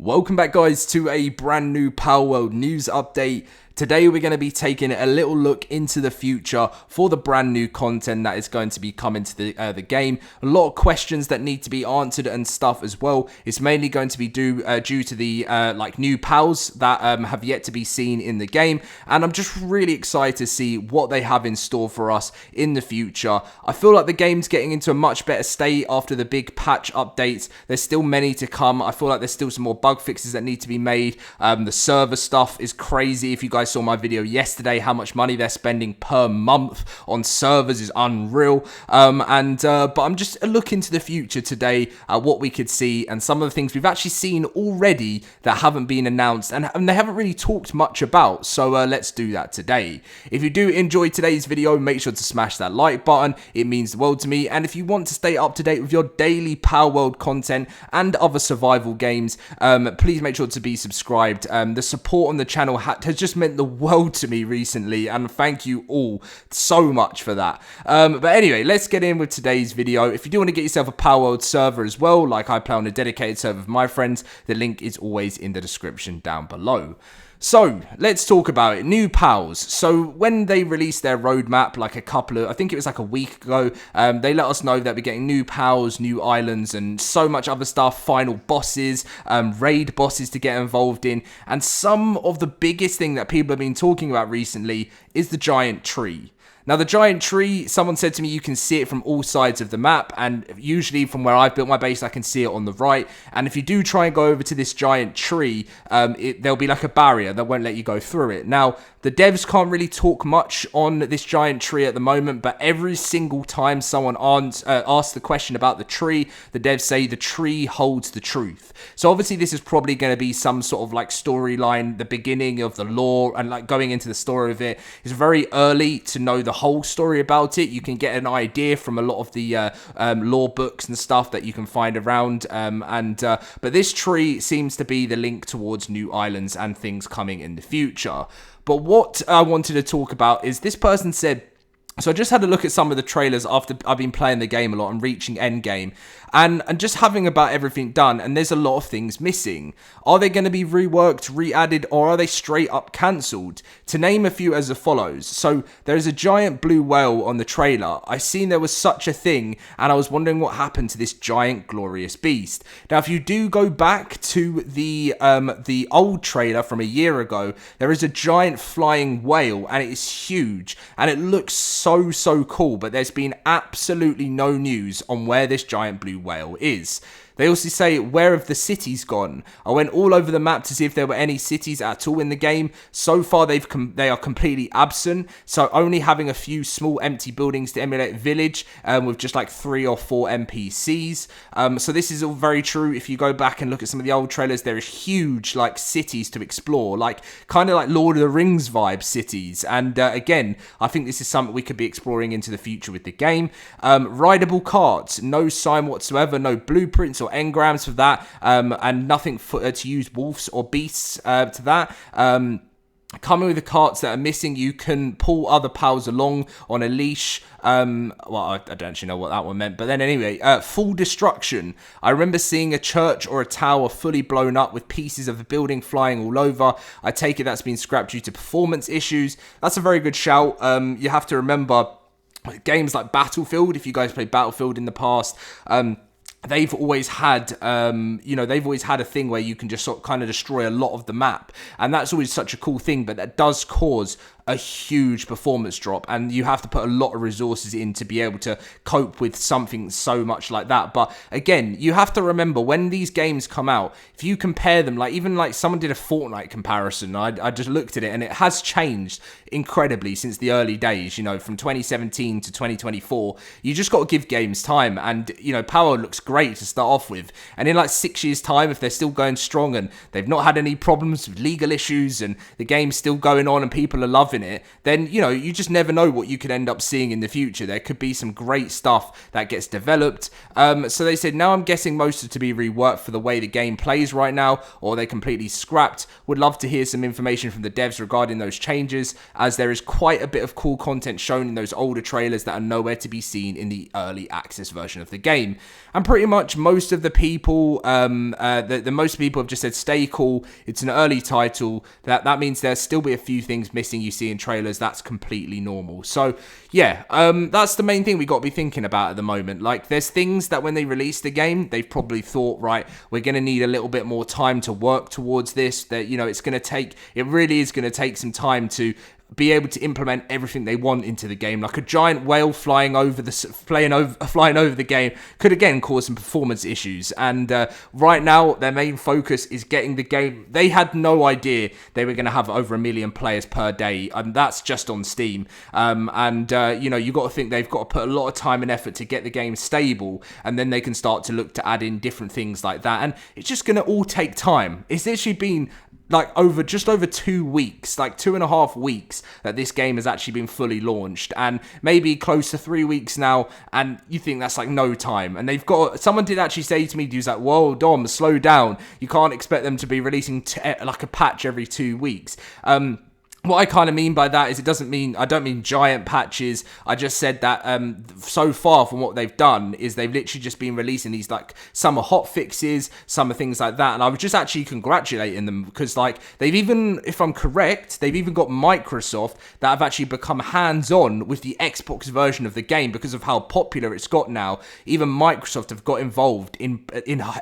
Welcome back, guys, to a brand new Palworld news update. Today we're going to be taking a little look into the future for the brand new content that is going to be coming to the game. A lot of questions that need to be answered and stuff as well. It's mainly going to be due to the new pals that have yet to be seen in the game, and I'm just really excited to see what they have in store for us in the future. I feel like the game's getting into a much better state after the big patch updates. There's still many to come. I feel like there's still some more bug fixes that need to be made. The server stuff is crazy. If you guys saw my video yesterday, how much money they're spending per month on servers is unreal. But I'm just looking to the future today at what we could see and some of the things we've actually seen already that haven't been announced and they haven't really talked much about. So let's do that today. If you do enjoy today's video, make sure to smash that like button. It means the world to me. And if you want to stay up to date with your daily Palworld content and other survival games, please make sure to be subscribed. The support on the channel has just meant the world to me recently, and thank you all so much for that. But anyway, let's get in with today's video. If you do want to get yourself a Palworld server as well, like I play on a dedicated server with my friends, the link is always in the description down below. So, let's talk about it. New pals. So, when they released their roadmap, I think it was like a week ago, they let us know that we're getting new pals, new islands, and so much other stuff, final bosses, raid bosses to get involved in, and some of the biggest thing that people have been talking about recently is the giant tree. Now, the giant tree, someone said to me, you can see it from all sides of the map, and usually from where I've built my base, I can see it on the right. And if you do try and go over to this giant tree, there'll be like a barrier that won't let you go through it. Now, the devs can't really talk much on this giant tree at the moment, but every single time someone asks the question about the tree, the devs say the tree holds the truth. So obviously this is probably going to be some sort of like storyline, the beginning of the lore, and like going into the story of it. It's very early to know the whole story about it. You can get an idea from a lot of the lore books and stuff that you can find around, but this tree seems to be the link towards new islands and things coming in the future. But what I wanted to talk about is this person said, so I just had a look at some of the trailers after I've been playing the game a lot and reaching endgame, and just having about everything done, and there's a lot of things missing. Are they going to be reworked, re-added, or are they straight up cancelled? To name a few as follows. So there's a giant blue whale on the trailer. I seen there was such a thing, and I was wondering what happened to this giant glorious beast. Now, if you do go back to the old trailer from a year ago, there is a giant flying whale, and it is huge, and it looks so cool, but there's been absolutely no news on where this giant blue whale is. They also say, where have the cities gone? I went all over the map to see if there were any cities at all in the game. So far, they are completely absent. So only having a few small empty buildings to emulate a village with just like 3 or 4 NPCs. So this is all very true. If you go back and look at some of the old trailers, there is huge like cities to explore, like kind of like Lord of the Rings vibe cities. And again, I think this is something we could be exploring into the future with the game. Rideable carts, no sign whatsoever, no blueprints or engrams for that, and nothing to use wolves or beasts to that. Coming with the carts that are missing, you can pull other pals along on a leash. Well, I don't actually know what that one meant, but then anyway, full destruction. I remember seeing a church or a tower fully blown up with pieces of the building flying all over. I take it that's been scrapped due to performance issues. That's a very good shout. You have to remember games like Battlefield, if you guys played Battlefield in the past, they've always had, they've always had a thing where you can just sort of kind of destroy a lot of the map. And that's always such a cool thing, but that does cause a huge performance drop, and you have to put a lot of resources in to be able to cope with something so much like that. But again, you have to remember when these games come out, if you compare them, like even like someone did a Fortnite comparison, I just looked at it, and it has changed incredibly since the early days, from 2017 to 2024. You just got to give games time, and Power looks great to start off with, and in like 6 years time, if they're still going strong and they've not had any problems with legal issues and the game's still going on and people are loving loving it, then, you know, you just never know what you could end up seeing in the future. There could be some great stuff that gets developed. So they said, now I'm guessing most of it to be reworked for the way the game plays right now, or they completely scrapped. Would love to hear some information from the devs regarding those changes, as there is quite a bit of cool content shown in those older trailers that are nowhere to be seen in the early access version of the game. And pretty much most of the people, most people have just said stay cool. It's an early title. That means there'll still be a few things missing you see in trailers. That's completely normal. So yeah, that's the main thing we got to be thinking about at the moment. Like, there's things that when they release the game, they've probably thought, right, we're going to need a little bit more time to work towards this. That, you know, it really is going to take some time to be able to implement everything they want into the game. Like a giant whale flying over the game could again cause some performance issues. And right now, their main focus is getting the game. They had no idea they were going to have over 1 million players per day, and that's just on Steam. You know, you got to think they've got to put a lot of time and effort to get the game stable, and then they can start to look to add in different things like that. And it's just going to all take time. It's literally been like just over 2 weeks, like 2.5 weeks that this game has actually been fully launched, and maybe close to 3 weeks now, and you think that's like no time. And someone did actually say to me, he was like, whoa, Dom, slow down. You can't expect them to be releasing like a patch every 2 weeks. What I kind of mean by that is I don't mean giant patches. I just said that so far from what they've done is they've literally just been releasing these like summer hot fixes, summer things like that. And I was just actually congratulating them because, like, they've even, if I'm correct, they've even got Microsoft that have actually become hands-on with the Xbox version of the game because of how popular it's got now. Even Microsoft have got involved in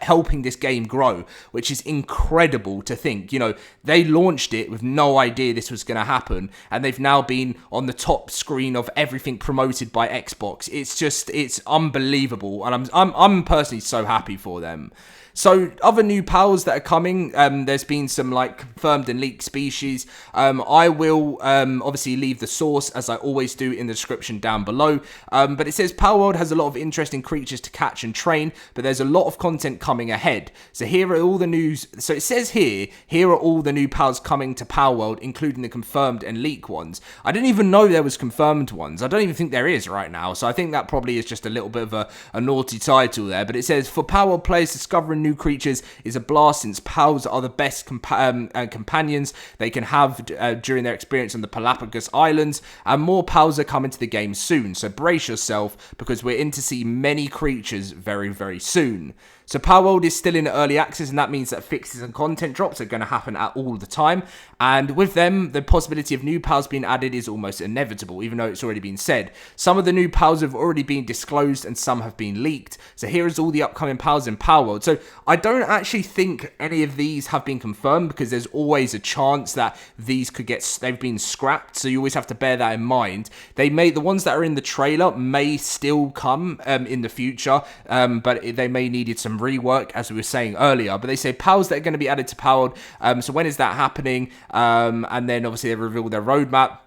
helping this game grow, which is incredible to think. You know, they launched it with no idea this was going to happen, and they've now been on the top screen of everything promoted by Xbox. It's unbelievable, and I'm personally so happy for them. So, other new pals that are coming, there's been some like confirmed and leaked species. I will obviously leave the source, as I always do, in the description down below. But it says Palworld has a lot of interesting creatures to catch and train, but there's a lot of content coming ahead. So here are all the news. So it says here are all the new pals coming to Palworld, including the confirmed and leaked ones. I didn't even know there was confirmed ones. I don't even think there is right now. So I think that probably is just a little bit of a naughty title there. But it says, for Palworld players, discovering new creatures is a blast, since pals are the best companions they can have during their experience on the Galapagos Islands, and more pals are coming to the game soon, so brace yourself because we're in to see many creatures very, very soon. So Palworld is still in early access, and that means that fixes and content drops are going to happen at all the time. And with them, the possibility of new pals being added is almost inevitable, even though it's already been said. Some of the new pals have already been disclosed, and some have been leaked. So here is all the upcoming pals in Palworld. So I don't actually think any of these have been confirmed, because there's always a chance that these they've been scrapped. So you always have to bear that in mind. The ones that are in the trailer may still come in the future, but they may needed some rework, as we were saying earlier. But they say pals that are going to be added to Palworld. So when is that happening? And then obviously they reveal their roadmap.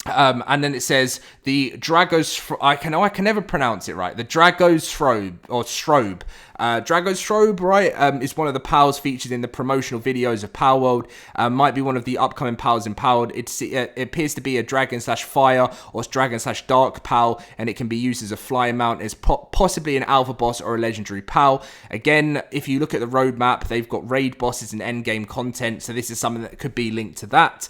And then it says the Dragos. I can never pronounce it right. The Dragostrobe or Strobe. Dragostrobe, right, is one of the pals featured in the promotional videos of Palworld. Might be one of the upcoming pals in Palworld. It appears to be a dragon/fire or dragon/dark pal, and it can be used as a flying mount, as possibly an alpha boss or a legendary pal. Again, if you look at the roadmap, they've got raid bosses and endgame content, so this is something that could be linked to that.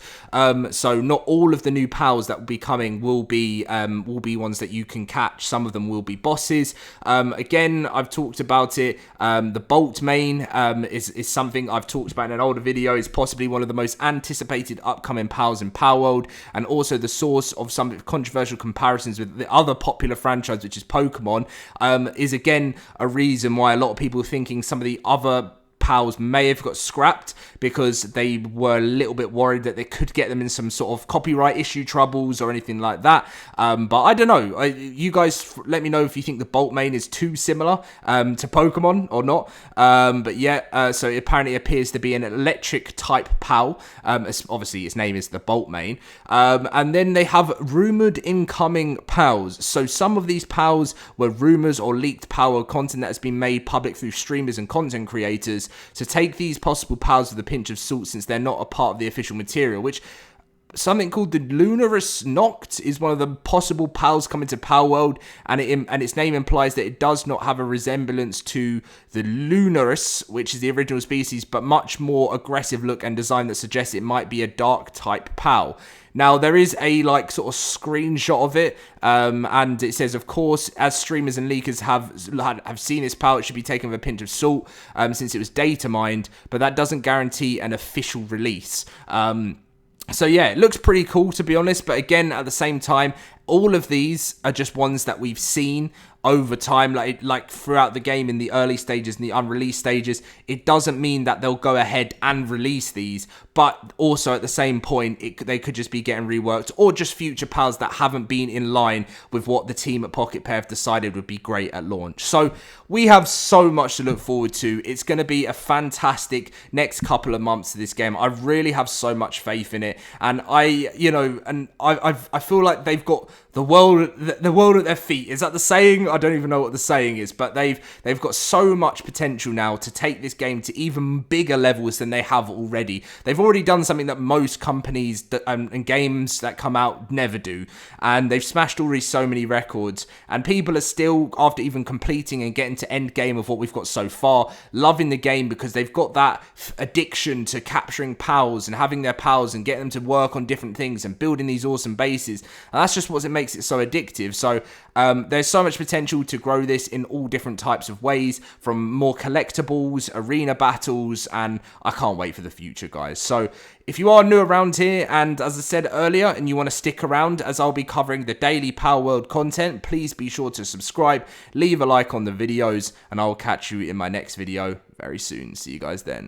So not all of the new pals that will be coming will be ones that you can catch. Some of them will be bosses. Again, I've talked about it. The Bolt main is something I've talked about in an older video. It's possibly one of the most anticipated upcoming pals in Palworld, and also the source of some controversial comparisons with the other popular franchise, which is Pokemon, is again a reason why a lot of people are thinking some of the other pals may have got scrapped, because they were a little bit worried that they could get them in some sort of copyright issue troubles or anything like that. But I don't know. You guys let me know if you think the Bolt main is too similar to Pokemon or not. But yeah, so it apparently appears to be an electric type pal. Obviously, its name is the Bolt main. And then they have rumored incoming pals. So some of these pals were rumors or leaked Palworld content that has been made public through streamers and content creators. So take these possible pals with a pinch of salt, since they're not a part of the official material, which something called the Lunarus Noct is one of the possible pals coming to Palworld, and its name implies that it does not have a resemblance to the Lunarus, which is the original species, but much more aggressive look and design that suggests it might be a dark type pal. Now, there is a like sort of screenshot of it, and it says, of course, as streamers and leakers have seen this pal, it should be taken with a pinch of salt, since it was data mined, but that doesn't guarantee an official release. So yeah, it looks pretty cool, to be honest, but again, at the same time, all of these are just ones that we've seen over time, like throughout the game in the early stages and the unreleased stages. It doesn't mean that they'll go ahead and release these, but also at the same point, they could just be getting reworked, or just future pals that haven't been in line with what the team at Pocket Pair have decided would be great at launch. So we have so much to look forward to. It's going to be a fantastic next couple of months of this game. I really have so much faith in it, and I feel like they've got the world at their feet. Is that the saying? I don't even know what the saying is, but they've got so much potential now to take this game to even bigger levels than they have already. They've already done something that most companies and games that come out never do, and they've smashed already so many records, and people are still, after even completing and getting to end game of what we've got so far, loving the game because they've got that addiction to capturing pals and having their pals and getting them to work on different things and building these awesome bases, and that's just what makes it so addictive. So there's so much potential to grow this in all different types of ways, from more collectibles, arena battles, and I can't wait for the future, guys. So if you are new around here, and as I said earlier, and you want to stick around as I'll be covering the daily Palworld content, please be sure to subscribe, leave a like on the videos, and I'll catch you in my next video very soon. See you guys then.